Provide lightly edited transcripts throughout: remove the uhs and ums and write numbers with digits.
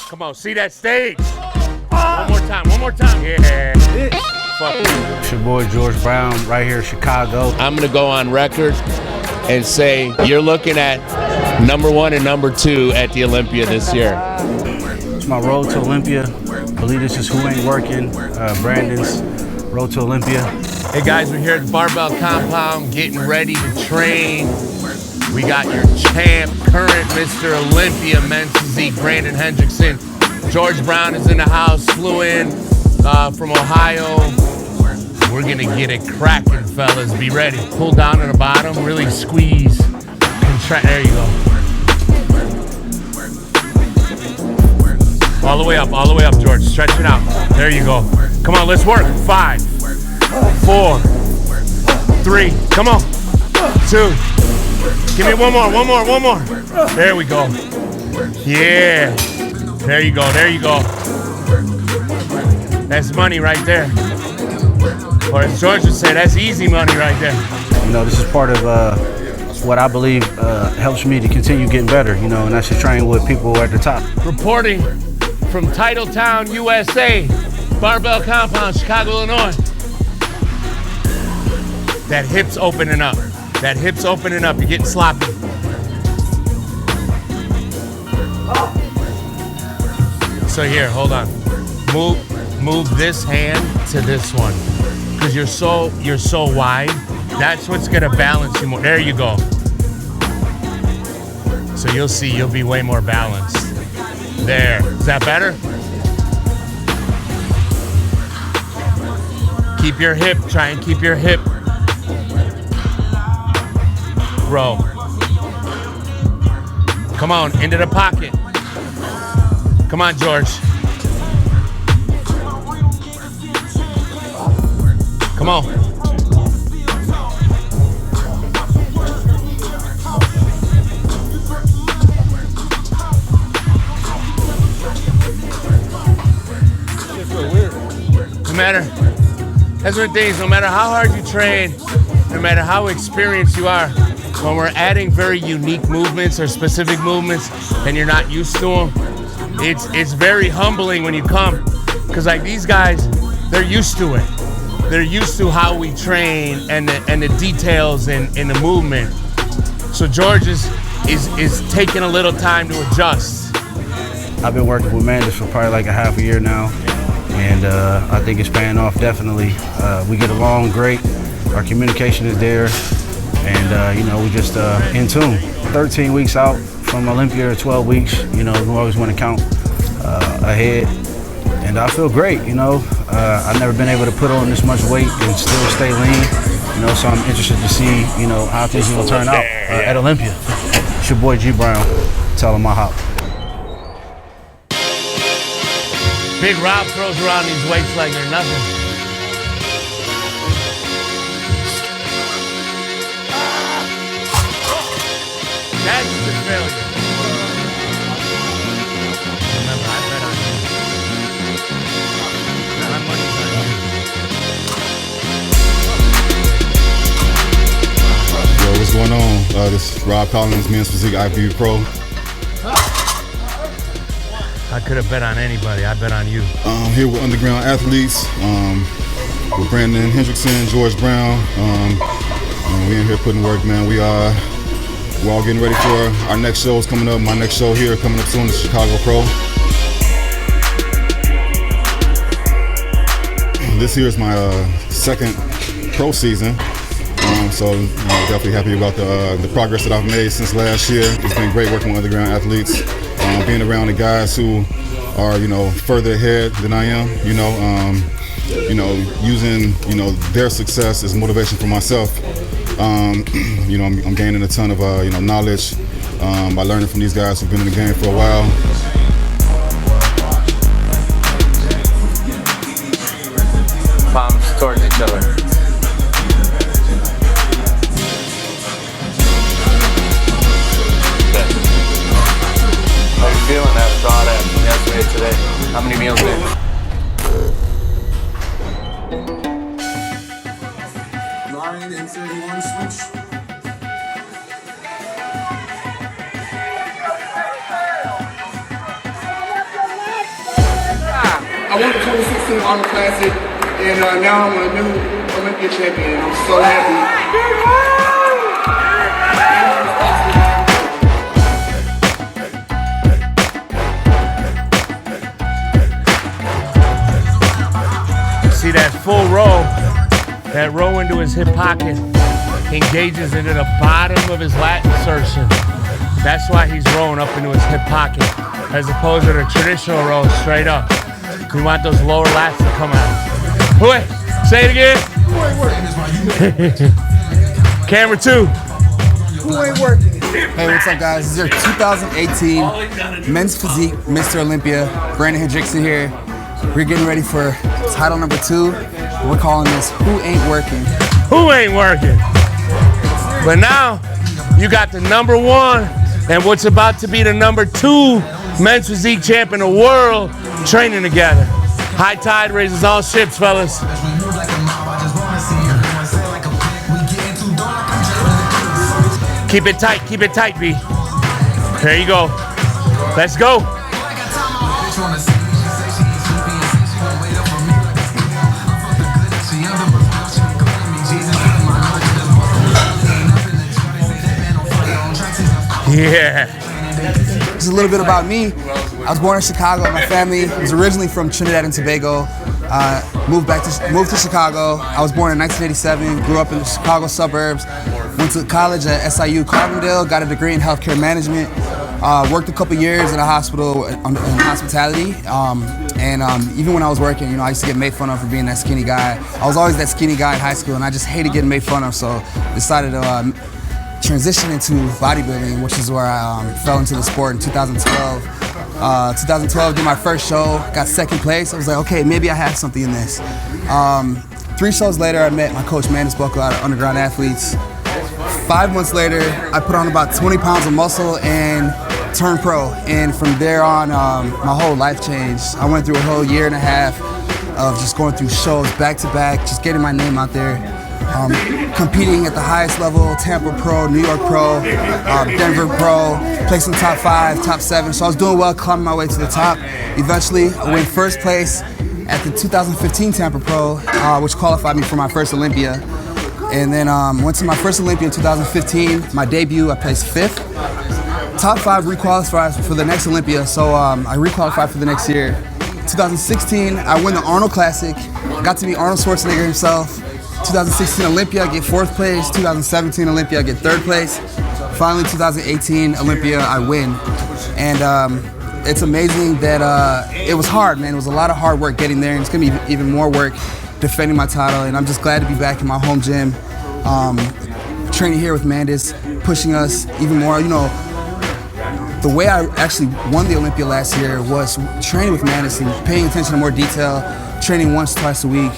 Come on, see that stage. One more time. Yeah. Fuck you. It's your boy George Brown right here in Chicago. I'm gonna go on record and say you're looking at #1 and #2 at the Olympia this year. It's my road to Olympia. I believe this is Who Ain't Working, Brandon's road to Olympia. Hey guys, we're here at the Barbell Compound getting ready to train. We got your champ, current Mr. Olympia men's physique, Brandon Hendrickson. George Brown is in the house, flew in from Ohio. We're gonna get it cracking, fellas. Be ready. Pull down to the bottom, really squeeze. Contract. There you go. All the way up, George. Stretch it out. There you go. Come on, let's work. 5, 4, 3. Come on. 2. Give me one more. There we go. Yeah. There you go. That's money right there. Or as George would say, that's easy money right there. You know, this is part of what I believe helps me to continue getting better, you know, and that's to train with people at the top. Reporting from Titletown, USA, Barbell Compound, Chicago, Illinois. That hip's opening up. You're getting sloppy. So here, hold on. Move this hand to this one, because you're so wide. That's what's gonna balance you more. There you go. So you'll see, you'll be way more balanced. There. Is that better? Keep your hip. Try and keep your hip. Row. Come on, into the pocket. Come on, George. Come on. No matter, that's what it is. No matter how hard you train, no matter how experienced you are, when we're adding very unique movements or specific movements and you're not used to them, it's very humbling when you come, because like these guys, they're used to it. They're used to how we train and the details in the movement. So George is taking a little time to adjust. I've been working with Mandus for probably like a half a year now, and I think it's paying off definitely. We get along great. Our communication is there, and you know, we just in tune. 13 weeks out from Olympia, 12 weeks. You know, we always want to count ahead, and I feel great. You know, I've never been able to put on this much weight and still stay lean. You know, so I'm interested to see, you know, how things will turn out at Olympia. It's your boy G Brown. Tell him I hop. Big Rob throws around these weights like they're nothing. That's the failure. Remember, I bet on you. My money's on you. Yo, what's going on? This is Rob Collins, Men's Physique IFBB Pro. I could have bet on anybody. I bet on you. Here with Underground Athletes, with Brandon Hendrickson, George Brown. We in here putting work, man. We're all getting ready for our next shows coming up. My next show here coming up soon is Chicago Pro. This year is my second pro season. So I'm definitely happy about the progress that I've made since last year. It's been great working with Underground Athletes. Being around the guys who are, you know, further ahead than I am, using, their success as motivation for myself. I'm gaining a ton of, knowledge by learning from these guys who've been in the game for a while. Palms towards each other. How you feeling after all that from yesterday today? How many meals in? Line and 31 switch. won the 2016 Arnold Classic, and now I'm a new Olympia champion. I'm so happy. See that full row, that row into his hip pocket engages into the bottom of his lat insertion. That's why he's rolling up into his hip pocket, as opposed to the traditional row straight up. We want those lower lats to come out. Wait, say it again. Camera 2. Who ain't working? Hey, what's up, guys? This is your 2018 Men's Physique Mr. Olympia. Brandon Hendrickson here. We're getting ready for title number 2. We're calling this Who Ain't Working? Who ain't working? But now, you got the number 1 and what's about to be the number 2 men's physique champ in the world training together. High tide raises all ships, fellas. Keep it tight, B. There you go. Let's go. Yeah. Just a little bit about me. I was born in Chicago. My family was originally from Trinidad and Tobago. Moved to Chicago. I was born in 1987. Grew up in the Chicago suburbs. Went to college at SIU Carbondale. Got a degree in healthcare management. Worked a couple years in a hospital in hospitality. Even when I was working, I used to get made fun of for being that skinny guy. I was always that skinny guy in high school, and I just hated getting made fun of. So decided to transition into bodybuilding, which is where I fell into the sport in 2012. 2012, did my first show, got second place. I was like, okay, maybe I have something in this. 3 shows later, I met my coach, Mandus Buckle, out of Underground Athletes. 5 months later, I put on about 20 pounds of muscle and turned pro. And from there on, my whole life changed. I went through a whole year and a half of just going through shows back to back, just getting my name out there. Competing at the highest level, Tampa Pro, New York Pro, Denver Pro, placing top 5, top 7. So I was doing well, climbing my way to the top. Eventually, I went first place at the 2015 Tampa Pro, which qualified me for my first Olympia. And then went to my first Olympia in 2015, my debut, I placed 5th. Top 5 requalified for the next Olympia, so I requalified for the next year. 2016, I won the Arnold Classic, got to meet Arnold Schwarzenegger himself. 2016 Olympia, get 4th place. 2017 Olympia, get 3rd place. Finally, 2018 Olympia, I win. And it's amazing that it was hard, man. It was a lot of hard work getting there, and it's gonna be even more work defending my title. And I'm just glad to be back in my home gym, training here with Mandus, pushing us even more. The way I actually won the Olympia last year was training with Mandus and paying attention to more detail, training once, twice a week.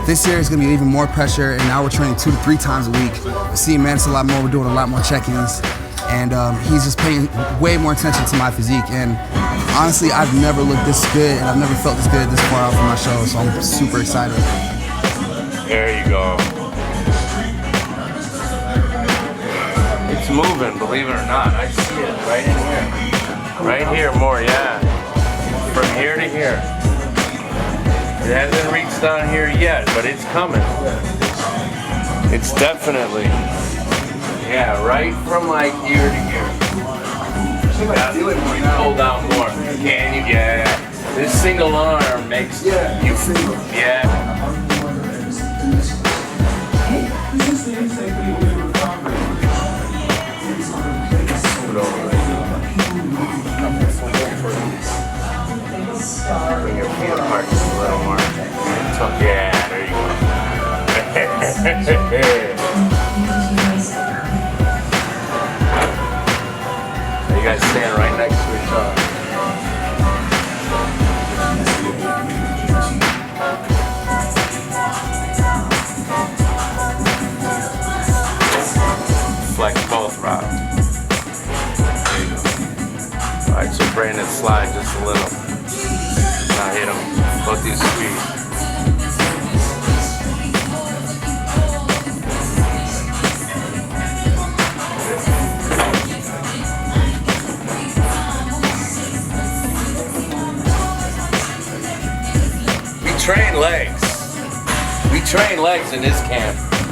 This year is going to be even more pressure, and now we're training 2 to 3 times a week. Seeing Mandus a lot more, we're doing a lot more check-ins, and he's just paying way more attention to my physique. And honestly, I've never looked this good, and I've never felt this good this far out from my show, so I'm super excited. There you go. It's moving, believe it or not. I see it right in here. Right here more, yeah. From here to here. It hasn't reached down here yet, but it's coming. It's definitely, yeah, right from like ear to ear. You pull down more. Can you? Yeah. This single arm makes you. Yeah. Bring your feet apart just a little more. Yeah, there you go. You guys stand right next to each other. Flex both, Rob. Alright, so Brandon slide just a little. Now hit him. Both these feet. train legs. We train legs in this camp.